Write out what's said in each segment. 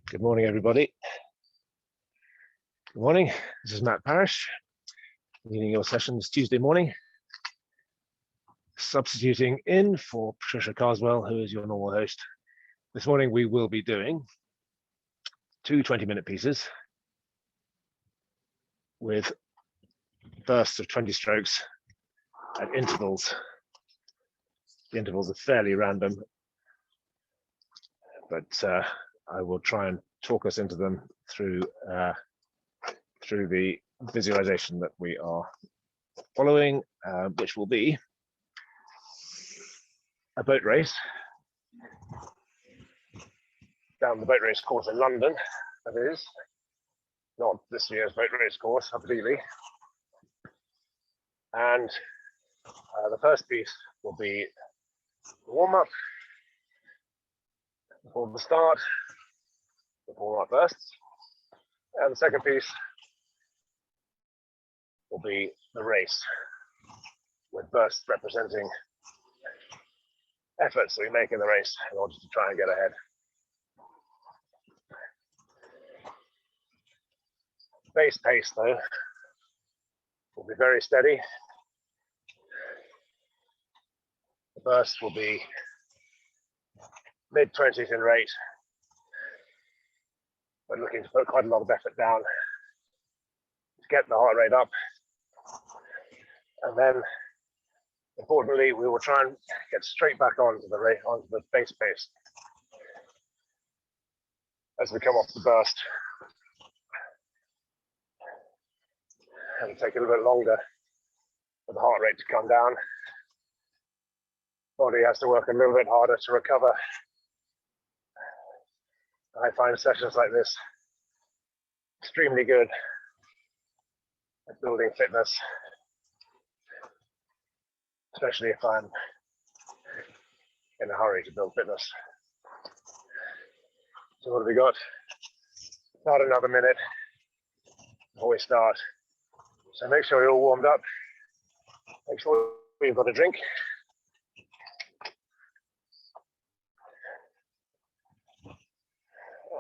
Good morning, everybody. Good morning. This is Matt Parish, leading your sessions Tuesday morning, substituting in for Patricia Carswell, who is your normal host. This morning, we will be doing two 20-minute pieces with bursts of 20 strokes at intervals. The intervals are fairly random, but I will try and talk us into them through the visualization that we are following, which will be a boat race down the boat race course in London. That is not this year's boat race course, completely. And the first piece will be the warm-up before the start, the warm-up bursts, and the second piece will be the race, with bursts representing efforts that we make in the race in order to try and get ahead. Base pace, though, will be very steady. The burst will be mid-20s in rate, but looking to put quite a lot of effort down to get the heart rate up. And then, importantly, we will try and get straight back onto the base pace as we come off the burst. And take a little bit longer for the heart rate to come down. Body has to work a little bit harder to recover. I find sessions like this extremely good at building fitness, especially if I'm in a hurry to build fitness. So what have we got? About another minute before we start. So make sure you're all warmed up. Make sure you've got a drink.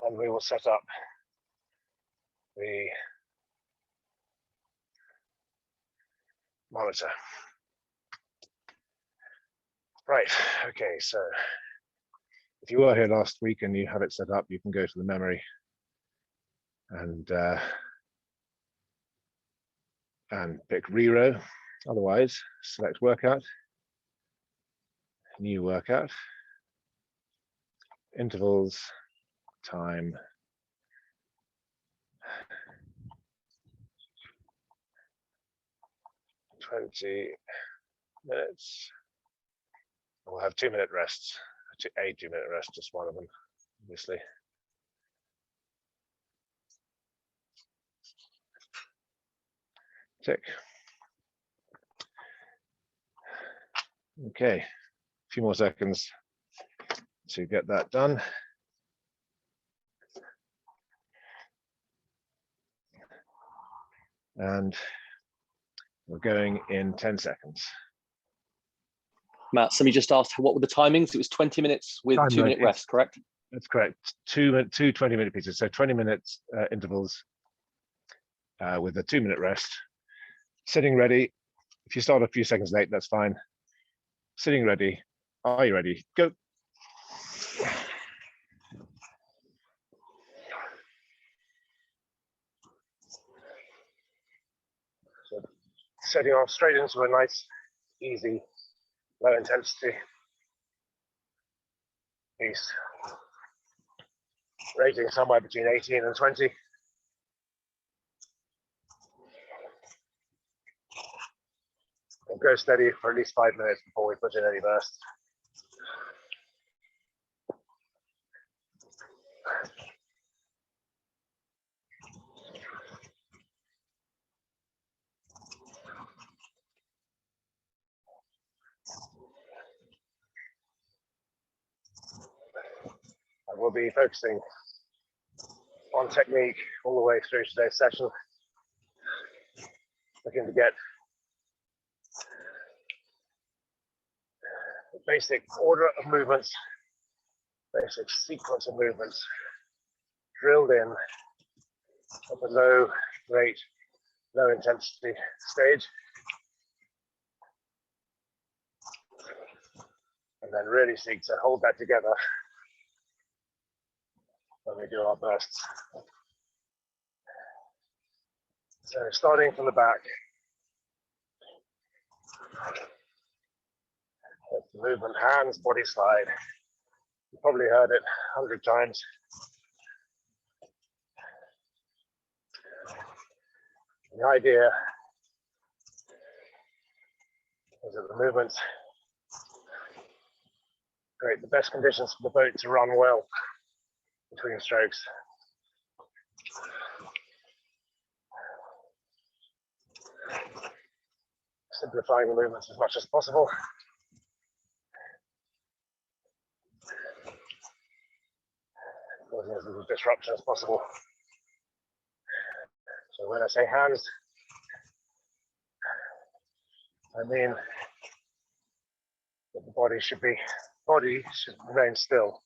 And we will set up the monitor. Right, okay, so if you were here last week and you have it set up, you can go to the memory and pick rerow. Otherwise, select workout, new workout, intervals, time, (20 minutes). We'll have 2-minute rests, a 2-minute rest, just one of them, obviously. Tick. Okay, a few more seconds to get that done. And we're going in 10 seconds. Matt, somebody just asked what were the timings? It was 20 minutes with 2-minute rest, correct? That's correct. Two 20-minute pieces, so 20 minutes intervals with a 2-minute rest. Sitting ready. If you start a few seconds late, that's fine. Sitting ready. Are you ready? Go. So setting off straight into a nice, easy, low intensity piece. Rating somewhere between 18 and 20. And go steady for at least 5 minutes before we put in any bursts. And we'll be focusing on technique all the way through today's session. Looking to get the basic order of movements, basic sequence of movements drilled in at the low rate, low intensity stage. And then really seek to hold that together when we do our bursts. So starting from the back, the movement, hands, body slide. You probably heard it 100 times. The idea is that the movements create the best conditions for the boat to run well between strokes. Simplifying the movements as much as possible. Causing as little disruption as possible. So when I say hands, I mean that the body should remain still.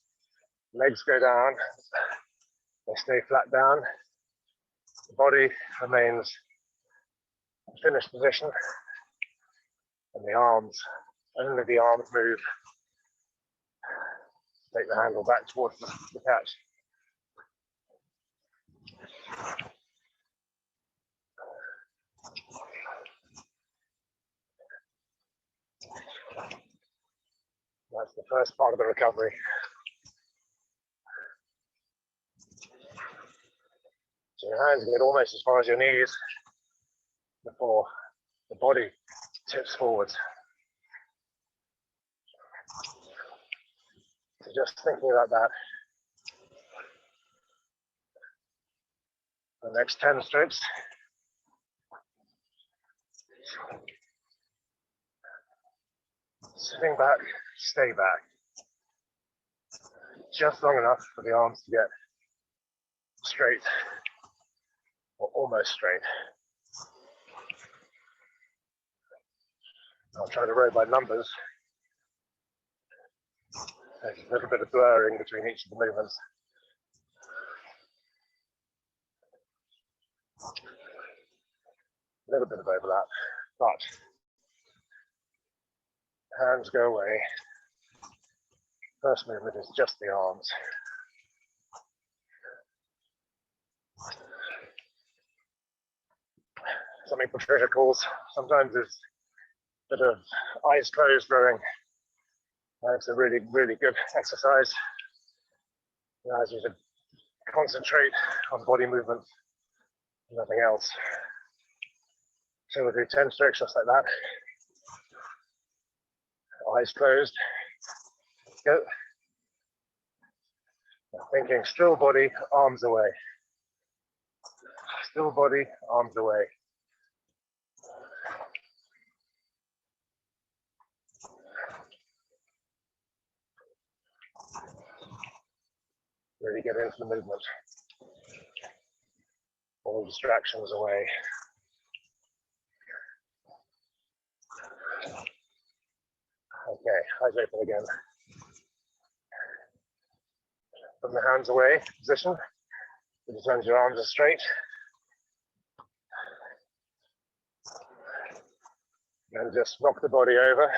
Legs go down, they stay flat down. The body remains in finished position, and the arms, only the arms move. Take the handle back towards the catch. That's the first part of the recovery. So your hands get almost as far as your knees before the body tips forwards. So just thinking about that. The next 10 strokes. Sitting back, stay back. Just long enough for the arms to get straight, or almost straight. I'll try to row by numbers. There's a little bit of blurring between each of the movements. A little bit of overlap, but hands go away. First movement is just the arms. Something Patricia calls sometimes is a bit of eyes closed rowing. It's a really, really good exercise. It allows you to concentrate on body movement, nothing else. So we'll do 10 strokes just like that. Eyes closed. Go. Thinking still body, arms away. Still body, arms away. Really get into the movement. All distractions away. Okay, eyes open again. Put the hands away, position. Turn your arms are straight. And just rock the body over.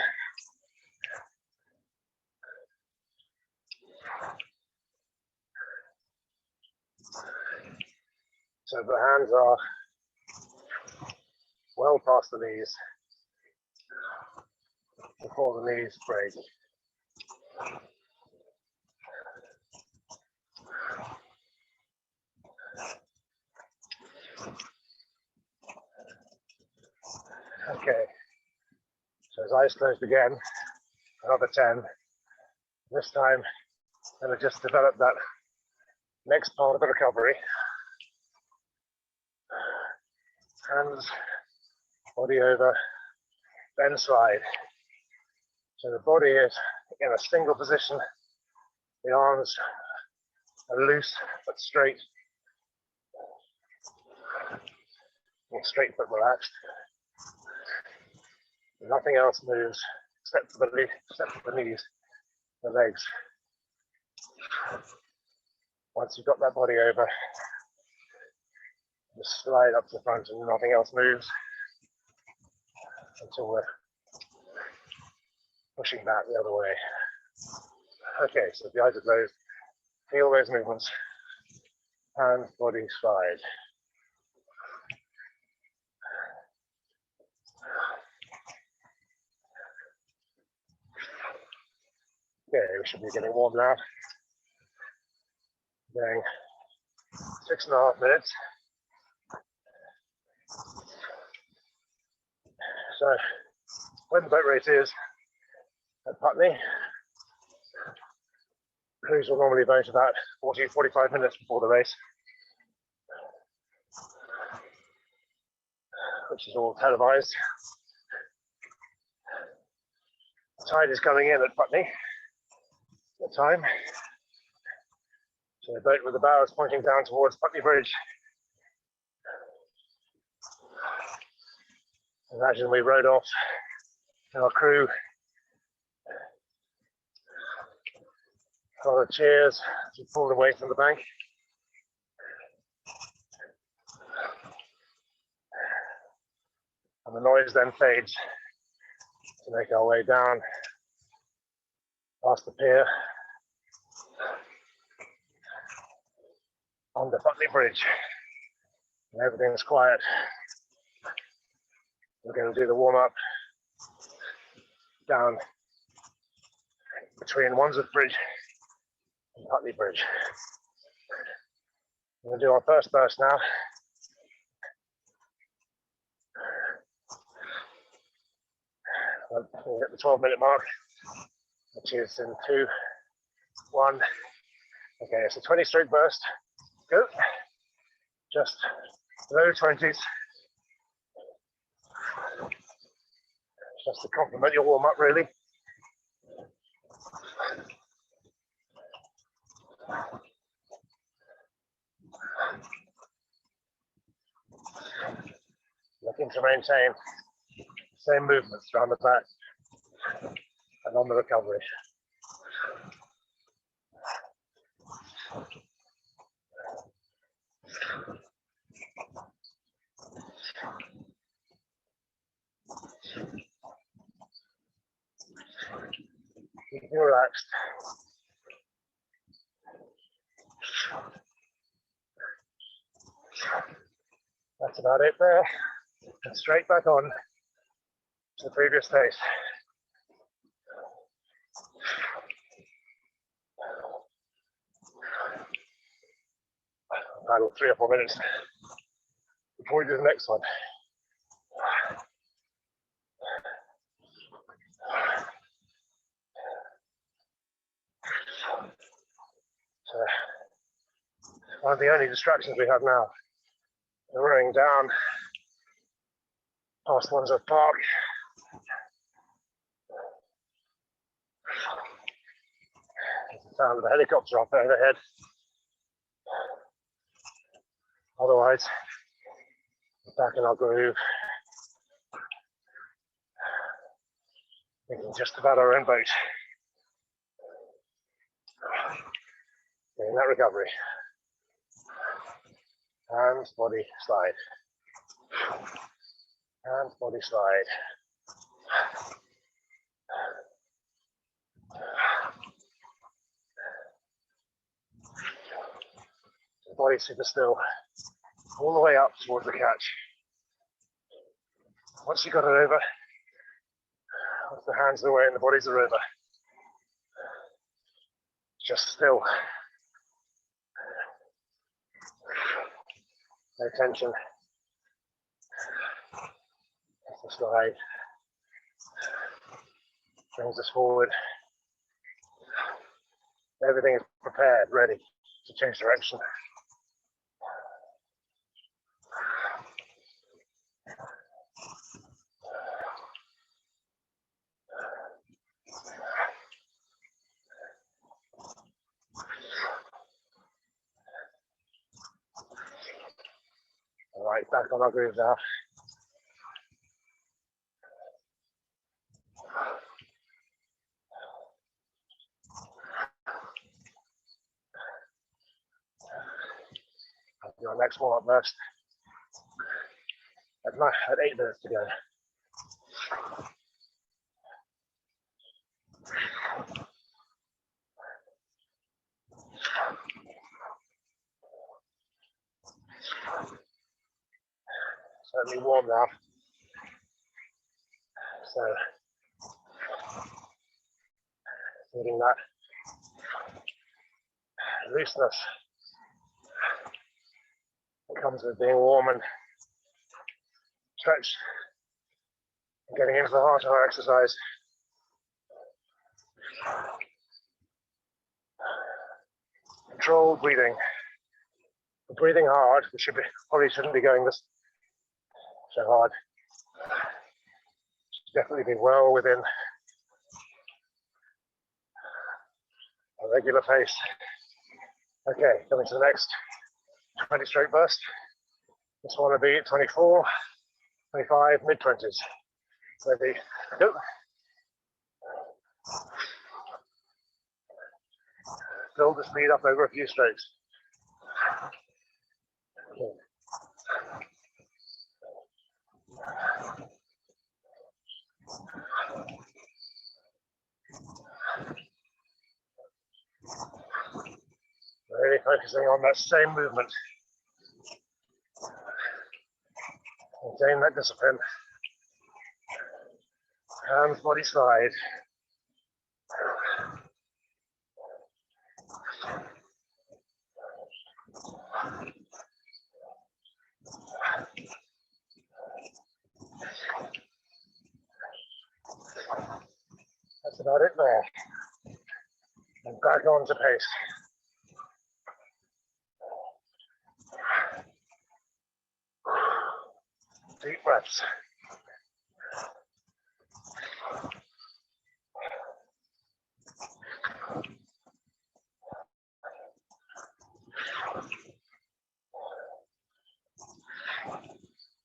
So the hands are well past the knees before the knees break. Okay, so his eyes closed again, another 10. This time, I'm going to just develop that next part of the recovery. Hands, body over, then slide. So the body is in a single position. The arms are loose but straight. And straight but relaxed. Nothing else moves except for the knees, the legs. Once you've got that body over, just slide up to the front and nothing else moves until we're pushing back the other way. Okay, so the eyes are closed. Feel those movements. Hands, body, slide. Okay, we should be getting warm now. Going 6.5 minutes. So, when the boat race is at Putney, crews will normally boat about 40-45 minutes before the race, which is all televised. The tide is coming in at Putney at the time. So the boat with the bows pointing down towards Putney Bridge. Imagine we rowed off and our crew, a lot of cheers as we pulled away from the bank. And the noise then fades to make our way down past the pier on the Putney Bridge. And everything's quiet. We're going to do the warm-up down between Wandsworth Bridge and Putney Bridge. We're going to do our first burst now. We'll hit the 12-minute mark, which is in 2, 1. Okay, it's a 20-stroke burst. Go. Just low 20s. Just to complement your warm-up, really. Looking to maintain same movements around the back and on the recovery. Keeping relaxed. That's about it there. And straight back on to the previous pace. Paddle 3 or 4 minutes before we do the next one. So, one of the only distractions we have now, we're rowing down past Wandsworth Park. There's the sound of the helicopter up overhead. Otherwise, we're back in our groove. Thinking just about our own boat. Getting that recovery. Hands, body, slide. Hands, body, slide. The body super still, all the way up towards the catch. Once you got it over, once the hands are away and the bodies are over, just still. No tension. That's the slide. Brings us forward. Everything is prepared, ready to change direction. All right, back on our groove now. your next warm-up burst at 8 minutes to go. Certainly warm now. So, feeling that looseness that comes with being warm and stretched, and getting into the heart of our exercise. Controlled breathing. Breathing hard, we probably shouldn't be going this so hard. Should definitely be well within a regular pace. Okay, coming to the next 20 stroke burst. This one will be 24, 25, mid-20s. Ready, go. Build the speed up over a few strokes. Okay. Really focusing on that same movement. Maintain that discipline. Hands, body slide. That's about it there. And back on to pace. Deep breaths.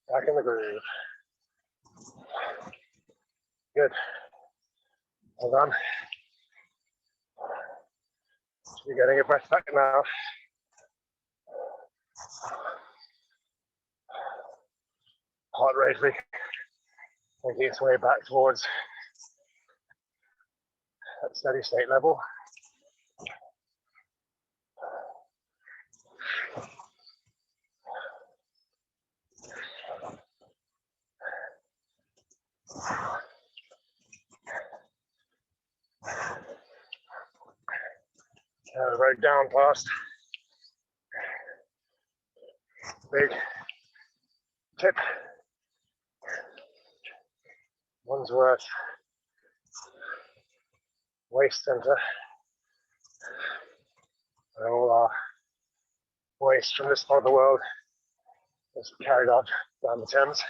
Back in the groove. Good. Hold on. You're getting your breath back now. Heart rate making its way back towards that steady state level. Right down past. Big tip. Wandsworth waste center. And all our waste from this part of the world is carried out down the Thames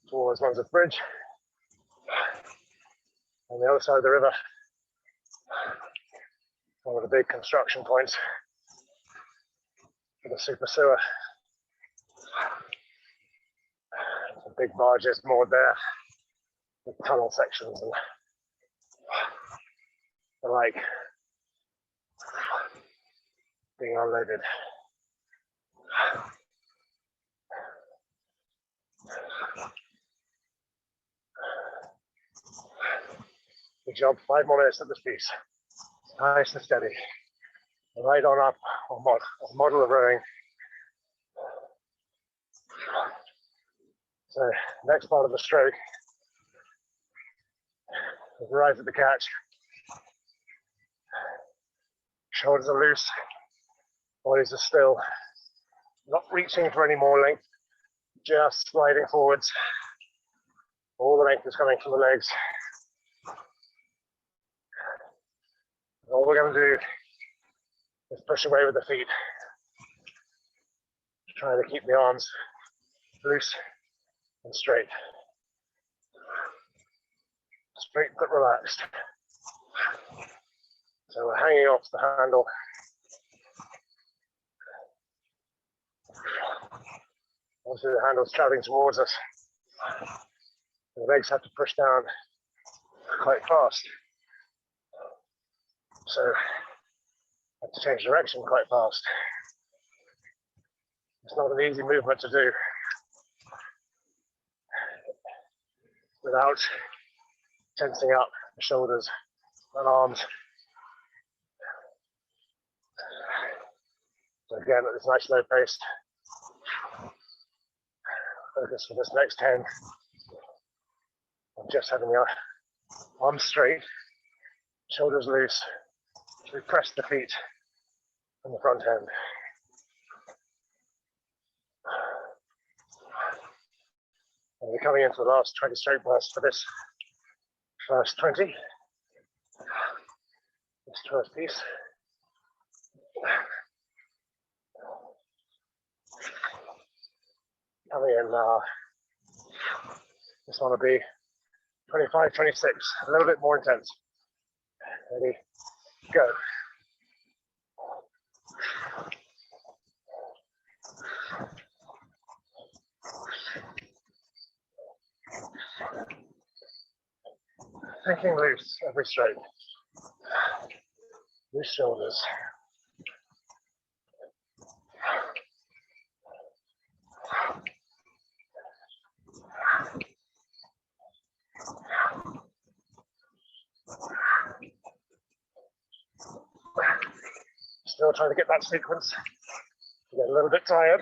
towards Wandsworth Bridge. On the other side of the river, one of the big construction points for the super sewer. Some big barges moored there with tunnel sections and the like being unloaded. Good job, 5 more minutes at this piece. Nice and steady. Right on up, model of rowing. So, next part of the stroke, we've arrived at the catch. Shoulders are loose, bodies are still, not reaching for any more length, just sliding forwards. All the length is coming from the legs. All we're going to do is push away with the feet, trying to keep the arms loose and straight. Straight but relaxed. So we're hanging off the handle. Obviously the handle's traveling towards us. The legs have to push down quite fast. So have to change direction quite fast. It's not an easy movement to do without tensing up the shoulders and arms. So again, at this nice low pace, focus for this next 10 on just having your arms straight, shoulders loose. We press the feet on the front end. And we're coming into the last 20 straight bursts for this first 20. This first piece. Coming in now. This one will be 25, 26, a little bit more intense. Ready, go. Thinking loose every stroke. Loose shoulders. Still trying to get that sequence. You get a little bit tired.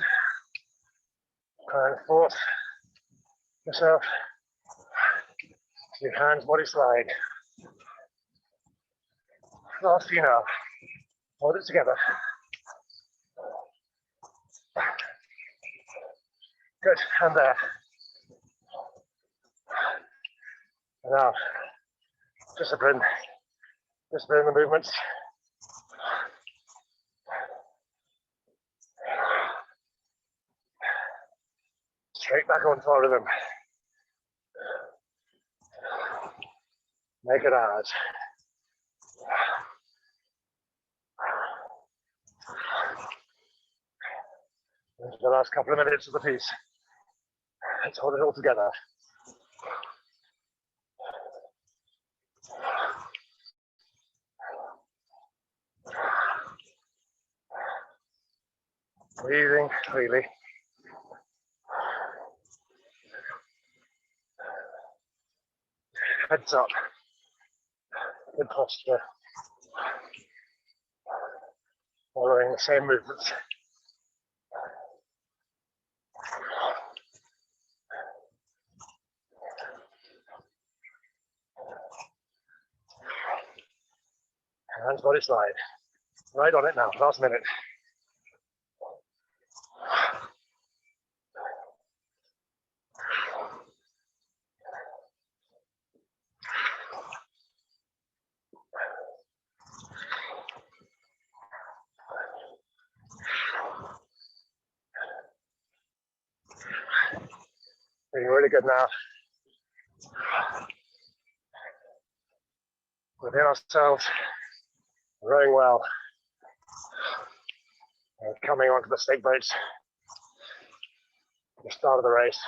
Try and force yourself. Your hands, body slide. Last few now. Hold it together. Good, and there. And now, discipline the movements. Straight back onto our rhythm. Make it ours. Into the last couple of minutes of the piece. Let's hold it all together. Breathing freely. Heads up. Good posture. Following the same movements. Hands, body slide. Right on it now, last minute. Feeling really good now. Within ourselves, rowing well. And coming onto the stake boats at the start of the race.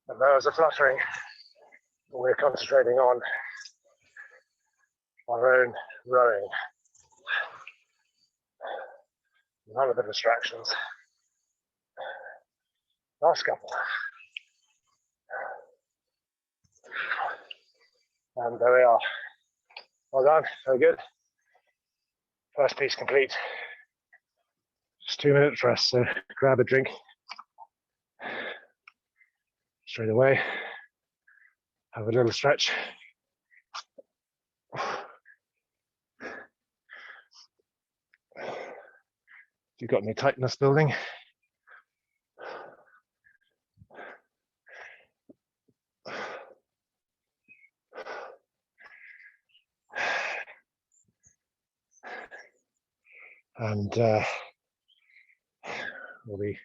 The nerves are fluttering. We're concentrating on our own rowing. None of the distractions. Last couple. And there we are. Well done, very good. First piece complete. Just 2 minutes rest, so grab a drink. Straight away. Have a little stretch. If you've got any tightness building, and we'll be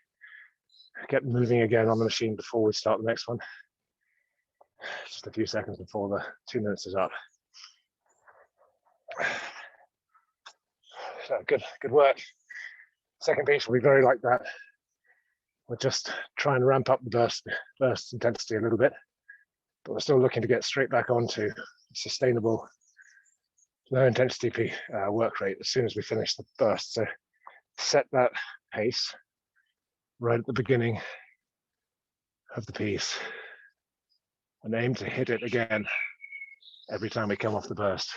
get moving again on the machine before we start the next one. Just a few seconds before the 2 minutes is up. So good work. Second piece will be very like that. We'll just try and ramp up the burst intensity a little bit, but we're still looking to get straight back onto sustainable low intensity work rate as soon as we finish the burst. So set that pace right at the beginning of the piece and aim to hit it again every time we come off the burst.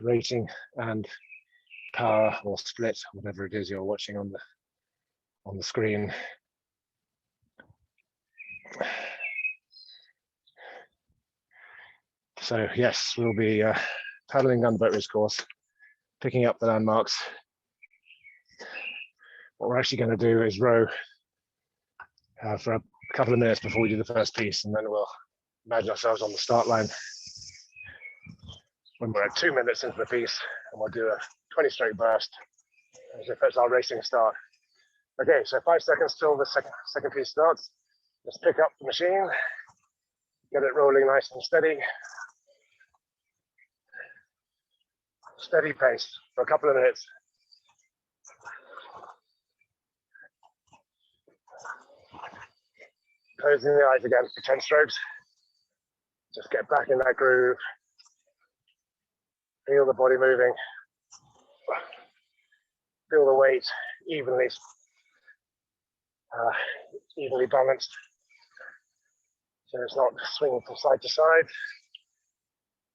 Rating and power or split, whatever it is you're watching on the screen. So yes, we'll be paddling down the boat race course, picking up the landmarks. What we're actually going to do is row for a couple of minutes before we do the first piece, and then we'll imagine ourselves on the start line when we're at 2 minutes into the piece, and we'll do a 20-stroke burst as if it's our racing start. Okay, so 5 seconds till the second piece starts. Just pick up the machine, get it rolling nice and steady. Steady pace for a couple of minutes. Closing the eyes again for 10 strokes. Just get back in that groove. Feel the body moving. Feel the weight evenly balanced. So it's not swinging from side to side.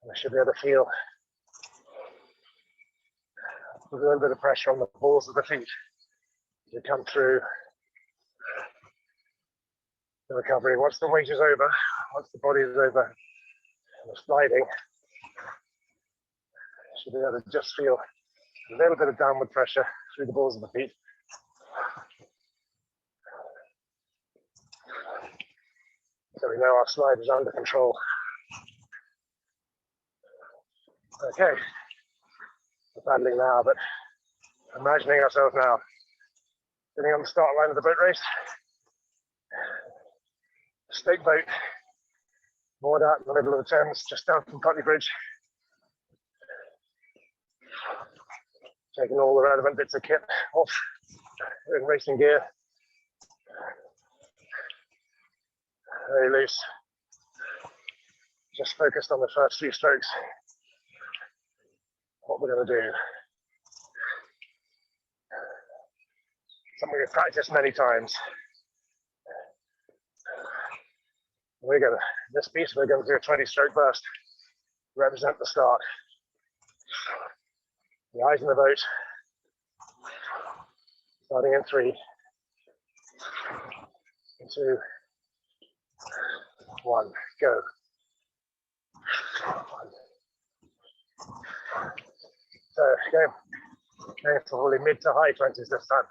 And I should be able to feel with a little bit of pressure on the balls of the feet as you come through the recovery. Once the weight is over, once the body is over, and the sliding, you should be able to just feel a little bit of downward pressure through the balls of the feet. So we know our slide is under control. Okay, we're paddling now, but imagining ourselves now sitting on the start line of the boat race. Stake boat, moored out in the middle of the Thames, just down from Putney Bridge. Taking all the relevant bits of kit off in racing gear. Very loose. Just focused on the first few strokes. What we're going to do. Something we've practiced many times. This piece, we're going to do a 20-stroke burst. Represent the start. The eyes in the boat. Starting in 3, 2, 1, go. 1. So going for probably mid to high 20s this time.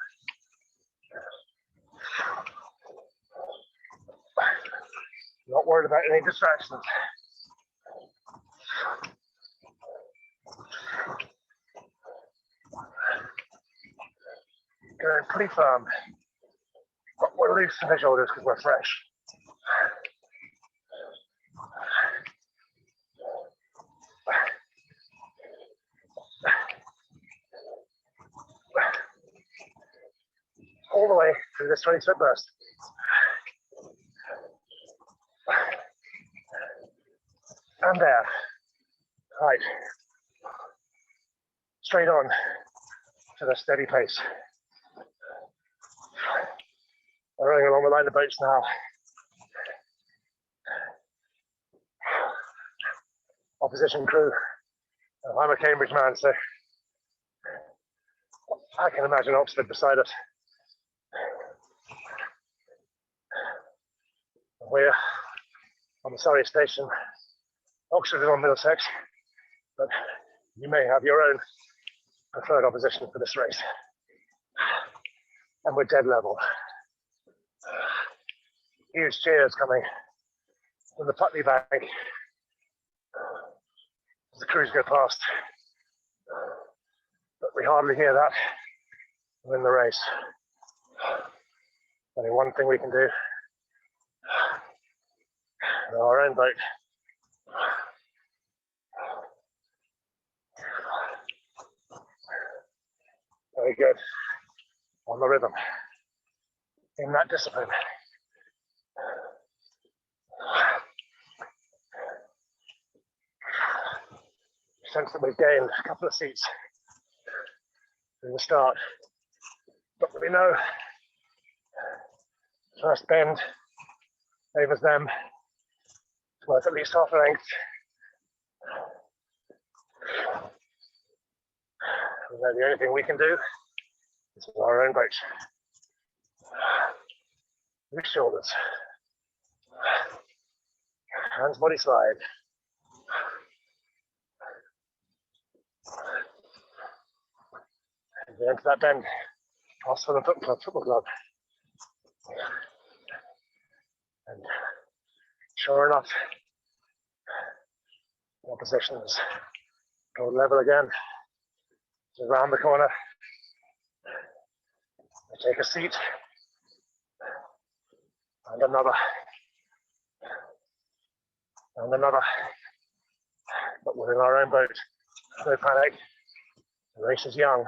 Not worried about any distractions. Going pretty firm, but we're loose in the shoulders because we're fresh. All the way through this 20-stroke burst. And there. Right. Straight on to the steady pace. We're running along the line of boats now. Opposition crew. I'm a Cambridge man, so I can imagine Oxford beside us. We're on the Surrey station. Oxford is on Middlesex, but you may have your own preferred opposition for this race. And we're dead level. Huge cheers coming from the Putney Bank as the crews go past. But we hardly hear that within the race. Only one thing we can do. Our own boat. Very good. On the rhythm. In that discipline. sense that we've gained a couple of seats in the start, but we know first bend favours them. It's worth at least half a length. And then the only thing we can do is our own boat. Loose shoulders. Hands, body slide. And then into that bend. Toss for the football club. And sure enough, the opposition's go level again. So around the corner. We take a seat. And another. And another. But we're in our own boat. No panic. The race is young.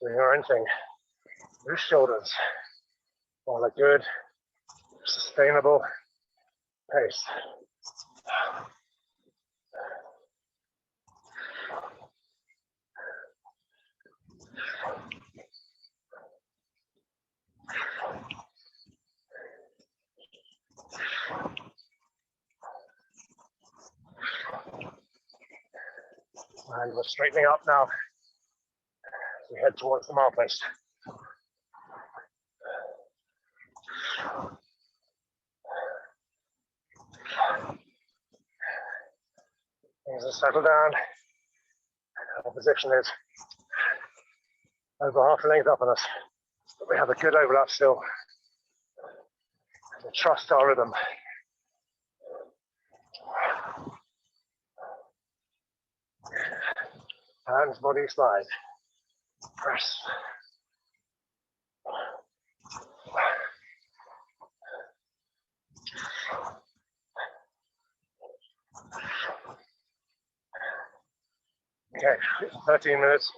Doing our own thing. Loose shoulders. While a good, sustainable pace. And we're straightening up now as we head towards the milepost. Things are settled down. Our position is over half a length up on us, but we have a good overlap still. So trust our rhythm. Hands, body slide. Press. Okay, 13 minutes.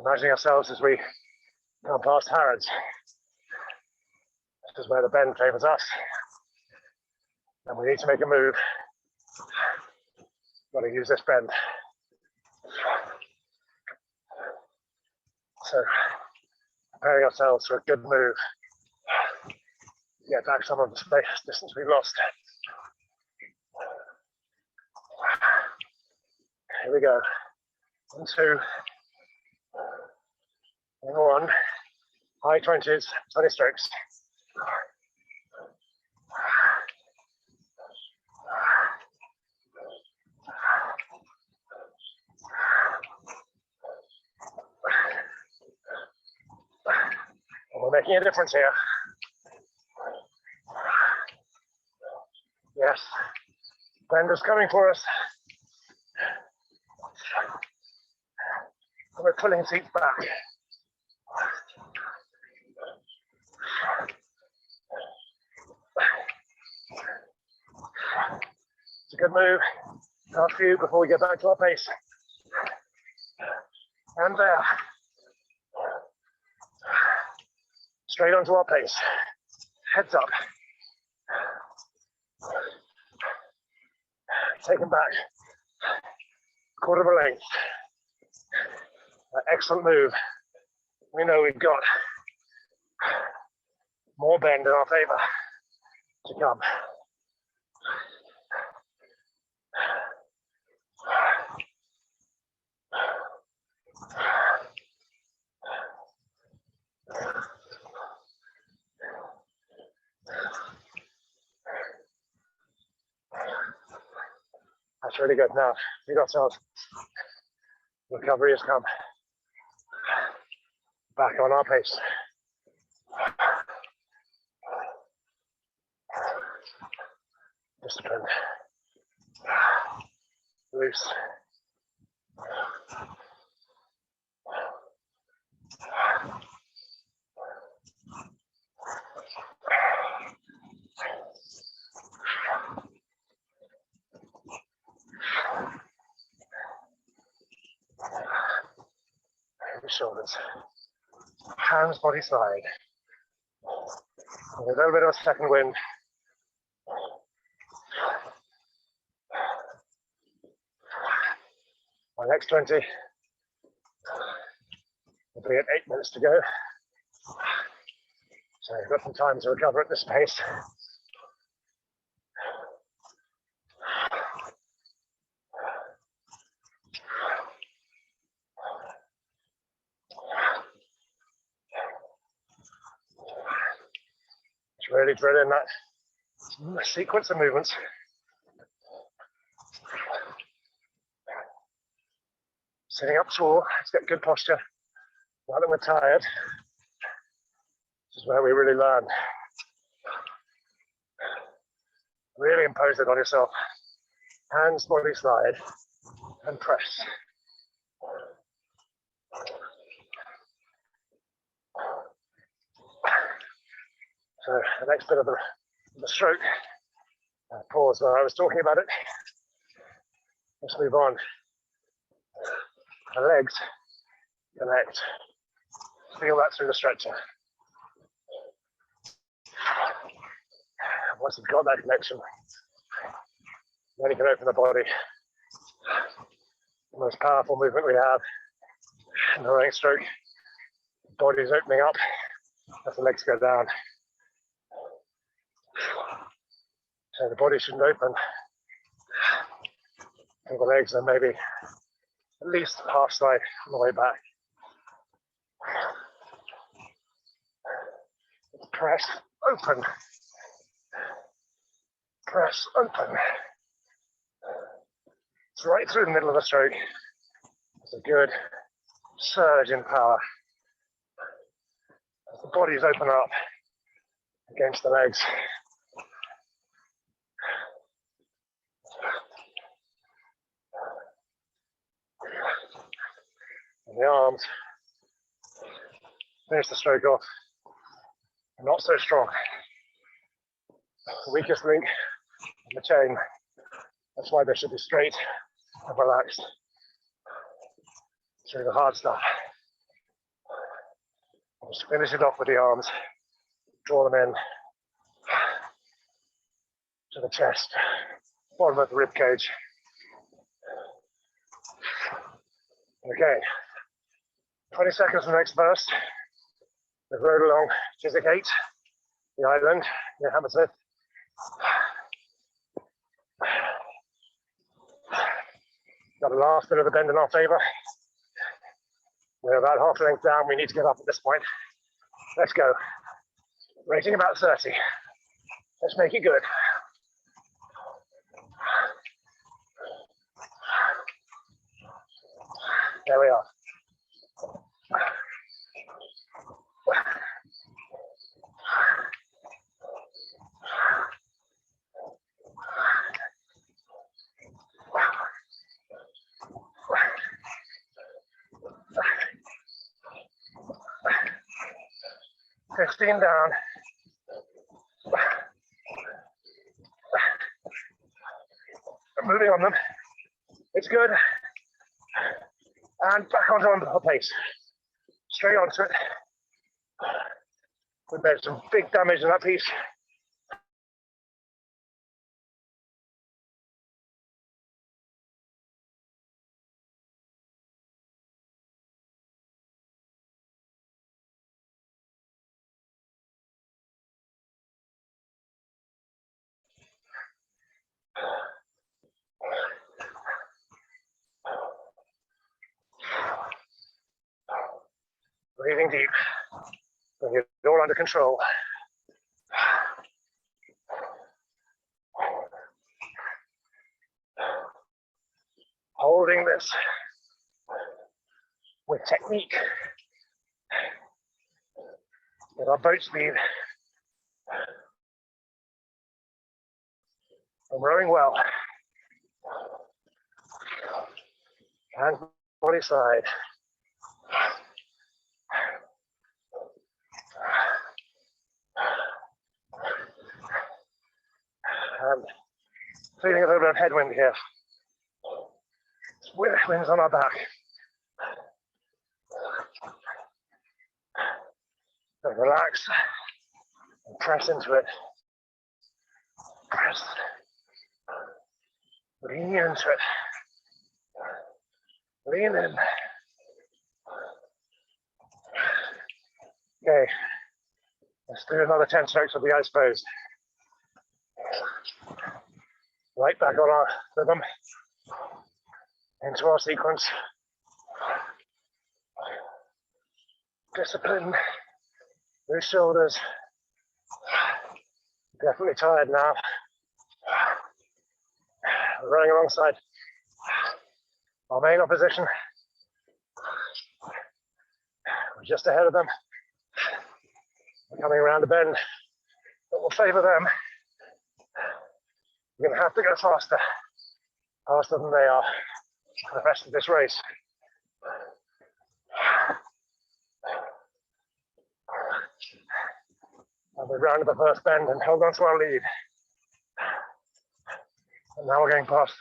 Imagining ourselves as we come past Harrods. This is where the bend favours us. And we need to make a move. Got to use this bend. So, preparing ourselves for a good move. Get back some of the space distance we've lost. Here we go. 1, 2, and 1. High 20s, 20 strokes. We're making a difference here. Yes, bend is coming for us. And we're pulling seats back. It's a good move. A few before we get back to our pace. And there. Straight onto our pace. Heads up. Taken back. Quarter of a length. Excellent move. We know we've got more bend in our favor to come. That's really good. Now, feed ourselves. Recovery has come. Back on our pace. Discipline. Loose. Shoulders. Hands, body slide. With a little bit of a second wind, My next 20 will be at 8 minutes to go. So you've got some time to recover at this pace. Just really drill in that sequence of movements. Sitting up tall, let's get good posture. Now that we're tired, this is where we really learn. Really impose it on yourself. Hands, body slide, and press. So the next bit of the stroke, pause where I was talking about it. Let's move on. The legs connect. Feel that through the stretcher. Once you've got that connection, then you can open the body. The most powerful movement we have in the running stroke. The body's opening up as the legs go down. So the body shouldn't open. And the legs are maybe at least half slide on the way back. Press, open. Press, open. It's right through the middle of the stroke. It's a good surge in power. As the bodies open up against the legs. And the arms finish the stroke off. Not so strong. The weakest link in the chain. That's why they should be straight and relaxed through the hard stuff. Just finish it off with the arms. Draw them in to the chest, bottom of the rib cage. Okay, 20 seconds for the next burst. We've rode along Chiswick 8, the island near Hammersmith. Got the last bit of the bend in our favour. We're about half length down. We need to get up at this point. Let's go. Rating about 30. Let's make it good. There we are. Fifteen down. I'm moving on them. It's good. And back onto our pace. Straight onto it. We made some big damage in that piece. Breathing deep. Bring it all under control. Holding this with technique. With our boat speed. I'm rowing well. Hands body side. And feeling a little bit of headwind here. Wind's on our back. So relax and press into it. Press. Lean into it. Lean in. Okay, let's do another 10 strokes with the eyes closed. Right back on our rhythm, into our sequence. Discipline, loose shoulders. Definitely tired now. Running alongside our main opposition. We're just ahead of them. We're coming around a bend that will favour them. We're going to have to go faster than they are for the rest of this race. And we rounded the first bend and held on to our lead. And now we're going past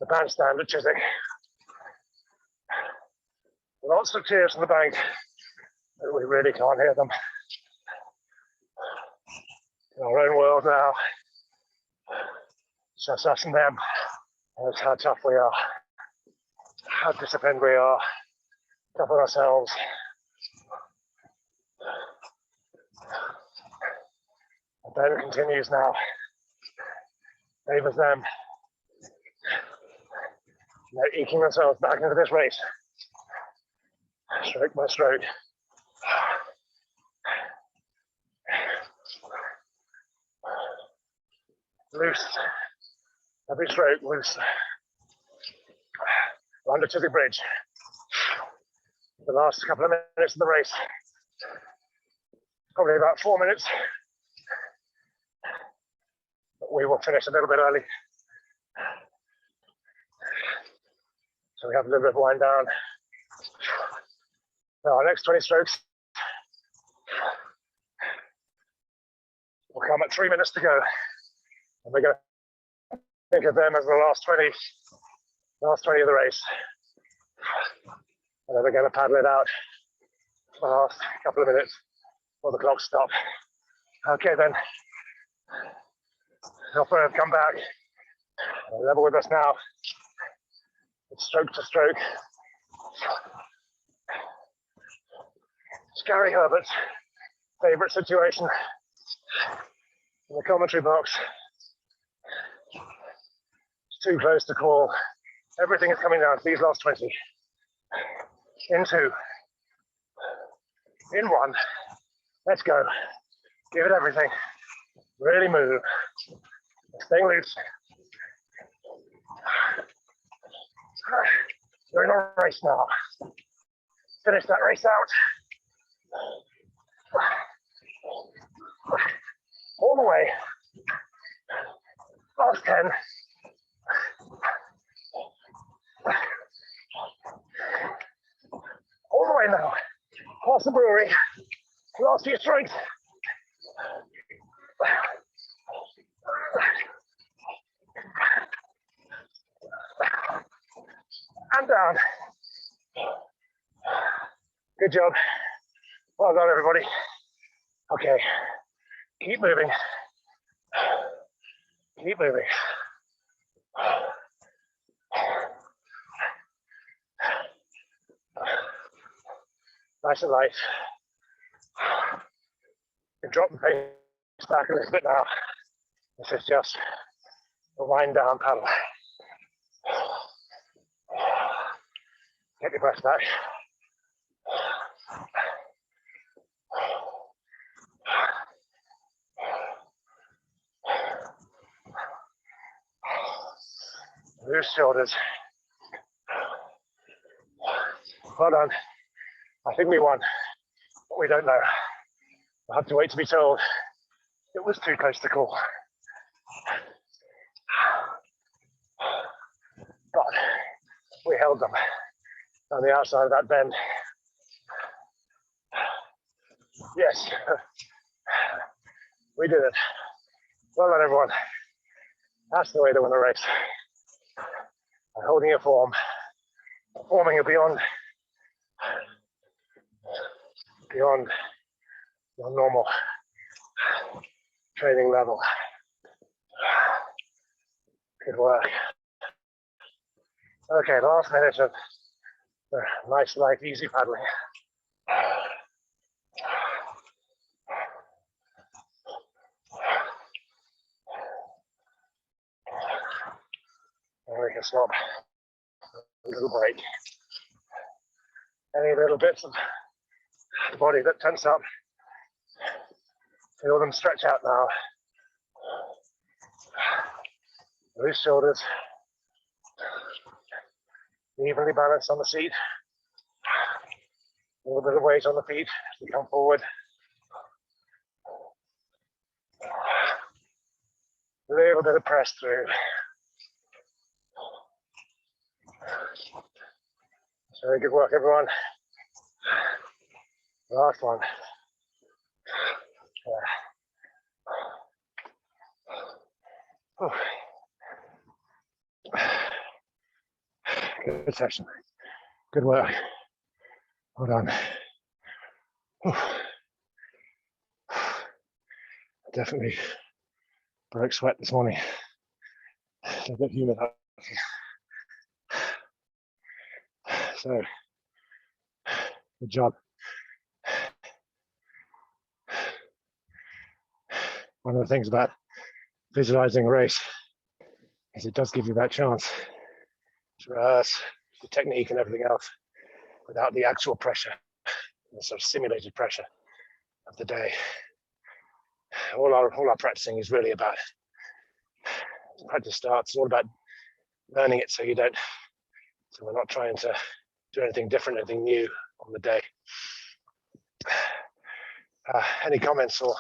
the bandstand at Chiswick. Lots of cheers from the bank, but we really can't hear them. In our own world now, it's just us and them. And it's how tough we are, how disciplined we are, tough on ourselves. The bend continues now. Favours them. They're eking themselves back into this race. Stroke by stroke. Loose. Every stroke loose. We're under Chiswick Bridge. The last couple of minutes of the race. Probably about 4 minutes. But we will finish a little bit early. So we have a little bit of wind down. Now our next 20 strokes will come at 3 minutes to go. And we're going to think of them as the last 20 of the race. And then we're going to paddle it out for the last couple of minutes before the clocks stop. Okay then. Helper have come back. They're level with us now. It's stroke to stroke. It's Gary Herbert's favourite situation in the commentary box. It's too close to call. Everything is coming down to these last 20. In 2. In 1. Let's go. Give it everything. Really move. Staying loose. We're in a race now. Finish that race out. All the way. Last 10. All the way now. Past the brewery. Last few strokes. And down. Good job. Well done, everybody. Okay. Keep moving. Keep moving. Nice and light. You can drop the pace back a little bit now. This is just a wind down paddle. Get your breath back. Loose shoulders. Well done. I think we won, but we don't know. We'll have to wait to be told. It was too close to call. But we held them on the outside of that bend. Yes, we did it. Well done, everyone. That's the way to win a race. By holding your form, performing it beyond your normal training level. Good work. Okay, last minute of nice, light, easy paddling. And we can stop. A little break. Any little bits of the body that tense up, feel them stretch out now. Loose shoulders. Evenly balanced on the seat. A little bit of weight on the feet as we come forward. A little bit of press through. Very good work, everyone. Last one. Good session. Good work. Well done. Definitely broke sweat this morning. It's a bit humid. So, good job. One of the things about visualizing a race is it does give you that chance to rehearse the technique and everything else without the actual pressure, the sort of simulated pressure of the day. All our practicing is really about, practice starts, it's all about learning it so we're not trying to do anything different, anything new on the day. Any comments or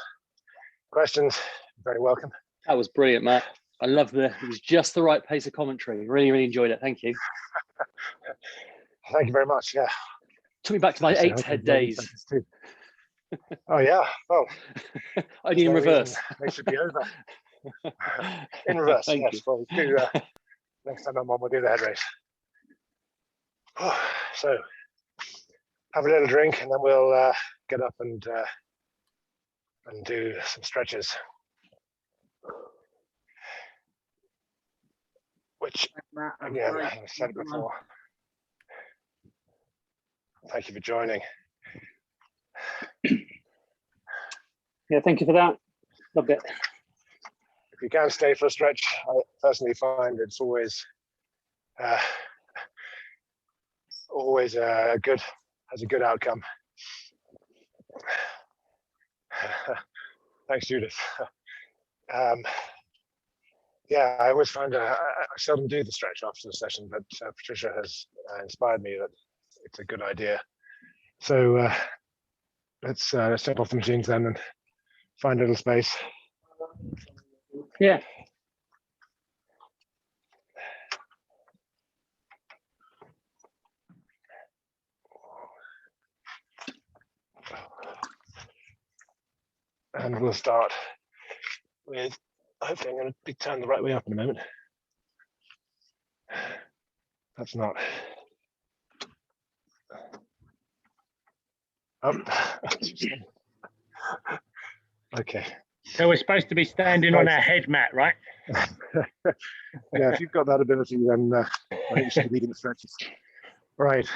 questions? Very welcome. That was brilliant, Matt. I love it was just the right pace of commentary. Really, really enjoyed it. Thank you. Thank you very much. Yeah. Took me back to my 8 head days. Oh yeah. Well, only in reverse. They should be over. In reverse. Thank yes. you. Well, we'll do, next time I'm on, we'll do the head race. So, have a little drink, and then we'll get up and do some stretches. Which, again, I said it before. Thank you for joining. Yeah, thank you for that. Loved it. If you can stay for a stretch, I personally find it's always has a good outcome. Thanks, Judith. Yeah, I always find I seldom do the stretch after the session, but Patricia has inspired me that it's a good idea. So let's step off the machines then and find a little space. Yeah. And we'll start with, hopefully I'm going to be turned the right way up in a moment. That's not. Okay. So we're supposed to be standing on our head, Matt, right? Yeah, if you've got that ability, then I think you should be leading the stretches. Right.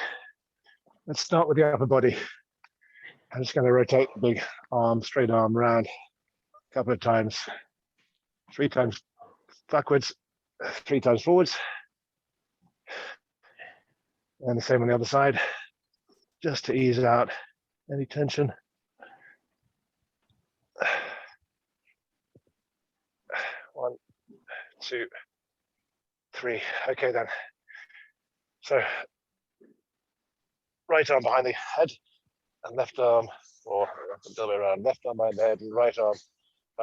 Let's start with the upper body. I'm just going to rotate the big arm, straight arm around a couple of times, 3 times backwards, 3 times forwards. And the same on the other side, just to ease out any tension. One, 2, 3. Okay then. So right arm behind the head and left arm, or the other way around, left arm behind the head and right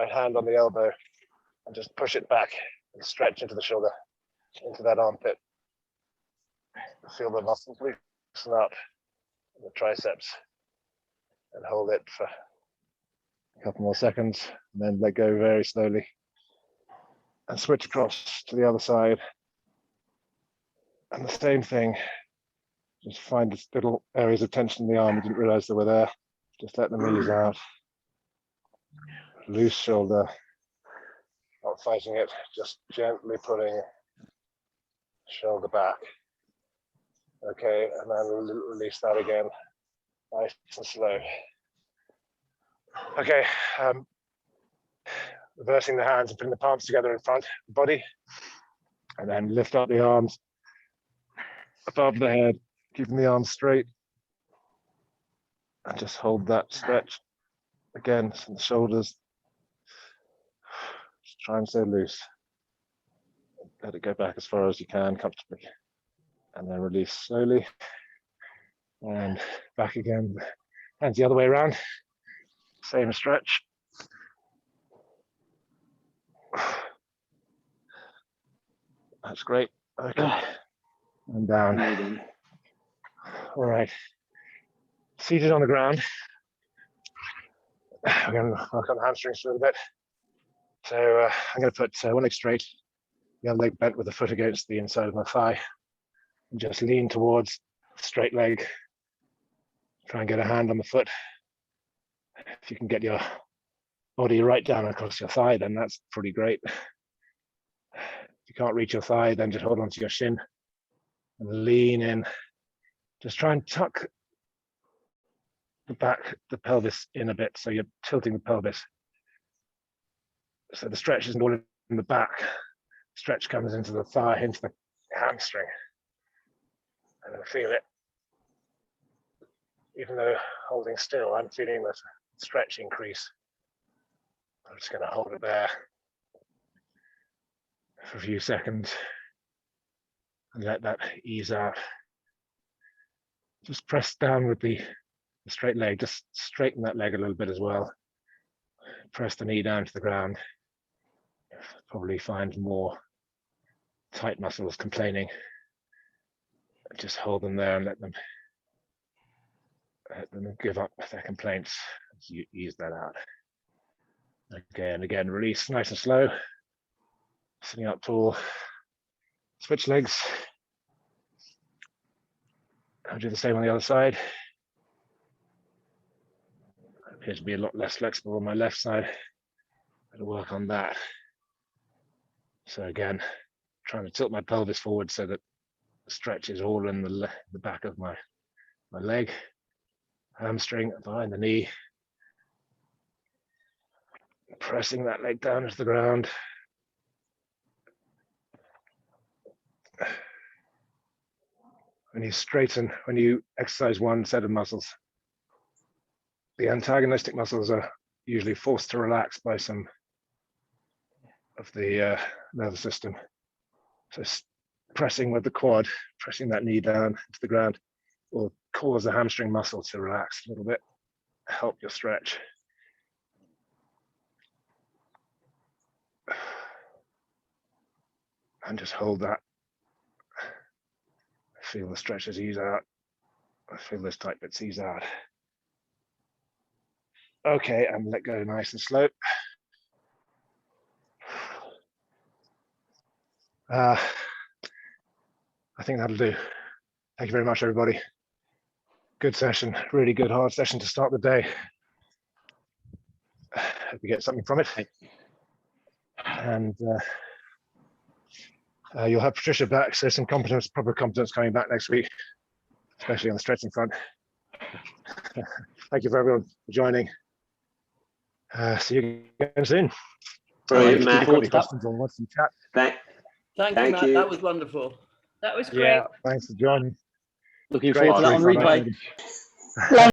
hand on the elbow, and just push it back and stretch into the shoulder, into that armpit. Feel the muscles loosen up in the triceps and hold it for a couple more seconds, and then let go very slowly and switch across to the other side. And the same thing, just find these little areas of tension in the arm you didn't realize they were there. Just let them ease out. Loose shoulder, not fighting it, just gently pulling shoulder back. Okay, and then release that again, nice and slow. Okay, reversing the hands and putting the palms together in front of the body, and then lift up the arms above the head, keeping the arms straight, and just hold that stretch again from the shoulders. Just try and stay loose. Let it go back as far as you can comfortably, and then release slowly, and back again. Hands the other way around. Same stretch. That's great. Okay, and down. Amazing. All right. Seated on the ground. We're going to work on the hamstrings for a little bit. So I'm going to put one leg straight, the other leg bent with the foot against the inside of my thigh, and just lean towards the straight leg. Try and get a hand on the foot. If you can get your body right down across your thigh, then that's pretty great. If you can't reach your thigh, then just hold on to your shin and lean in. Just try and tuck the pelvis in a bit, so you're tilting the pelvis. So the stretch isn't all in the back. Stretch comes into the thigh, into the hamstring. And I feel it. Even though holding still, I'm feeling the stretch increase. I'm just going to hold it there for a few seconds and let that ease out. Just press down with the straight leg, just straighten that leg a little bit as well. Press the knee down to the ground. Probably find more tight muscles complaining. Just hold them there and let them give up their complaints as you ease that out. Okay, and again, release nice and slow. Sitting up tall. Switch legs. I'll do the same on the other side. Appears to be a lot less flexible on my left side. Better work on that. So again, trying to tilt my pelvis forward so that the stretch is all in the back of my leg, hamstring, behind the knee. Pressing that leg down into the ground. When you exercise one set of muscles, the antagonistic muscles are usually forced to relax by some of the nervous system. So pressing with the quad, pressing that knee down into the ground will cause the hamstring muscle to relax a little bit, help your stretch. And just hold that. Feel the stretches ease out. I feel those tight bits ease out. Okay, and let go nice and slow. I think that'll do. Thank you very much, everybody. Good session, really good hard session to start the day. Hope you get something from it. And you'll have Patricia back, so some proper competence coming back next week, especially on the stretching front. Thank you for everyone for joining. See you again soon. Brilliant, Matt. If you've got any questions or want some chat. Thank you, Matt. you. That was wonderful. That was great. Yeah, thanks for joining. Looking Great forward to that on to replay. see you.